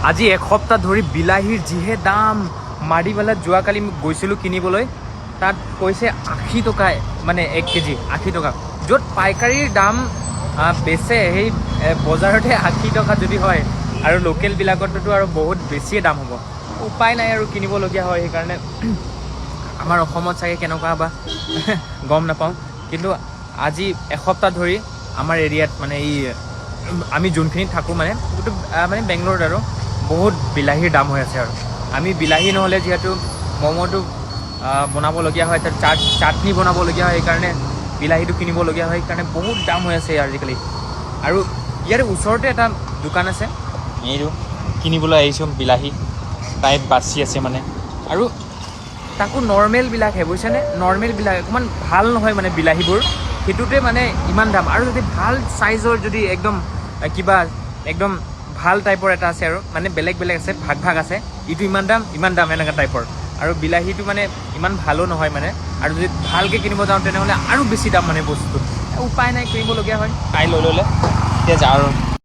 আজি এসপ্তাহ ধৰি বিলাহীৰ যিহে দাম মাৰিবালাত যোৱাকালি গৈছিলোঁ কিনিবলৈ তাত কৈছে 80 টকা মানে 1 কেজি 80 টকা য'ত পাইকাৰীৰ দাম বেচে সেই বজাৰতে 80 টকা যদি হয় আৰু লোকেলবিলাকততো আৰু বহুত বেছিয়ে দাম হ'ব উপায় নাই আৰু কিনিবলগীয়া হয় সেইকাৰণে আমাৰ অসমত চাগে কেনেকুৱা বা গম নাপাওঁ কিন্তু আজি এসপ্তাহ ধৰি আমাৰ এৰিয়াত মানে এই আমি যোনখিনিত থাকোঁ মানে গোটেই মানে বেংগলোৰত আৰু বহুত বিলাহীৰ দাম হৈ আছে আৰু আমি বিলাহী নহ'লে যিহেতু ম'ম'টো বনাবলগীয়া হয় তাত চাটনি বনাবলগীয়া হয় সেইকাৰণে বিলাহীটো কিনিবলগীয়া হয় সেইকাৰণে বহুত দাম হৈ আছে আজিকালি আৰু ইয়াৰ ওচৰতে এটা দোকান আছে এইটো কিনিবলৈ আহিছোঁ বিলাহী তাই বাচি আছে মানে আৰু তাকো নৰ্মেলবিলাকহে বুজিছেনে নৰ্মেলবিলাক অকণমান ভাল নহয় মানে বিলাহীবোৰ সেইটোতে মানে ইমান দাম আৰু যদি ভাল চাইজৰ যদি একদম কিবা একদম ভাল টাইপৰ এটা আছে আৰু মানে বেলেগ আছে ভাগ আছে ইটো ইমান দাম এনেকুৱা টাইপৰ আৰু বিলাহীটো মানে ইমান ভালো নহয় মানে আৰু যদি ভালকৈ কিনিব যাওঁ তেনেহ'লে আৰু বেছি দাম মানে বস্তুটো উপায় নাই কিনিবলগীয়া হয় তাই লৈ ল'লে এতিয়া যাওঁ আৰু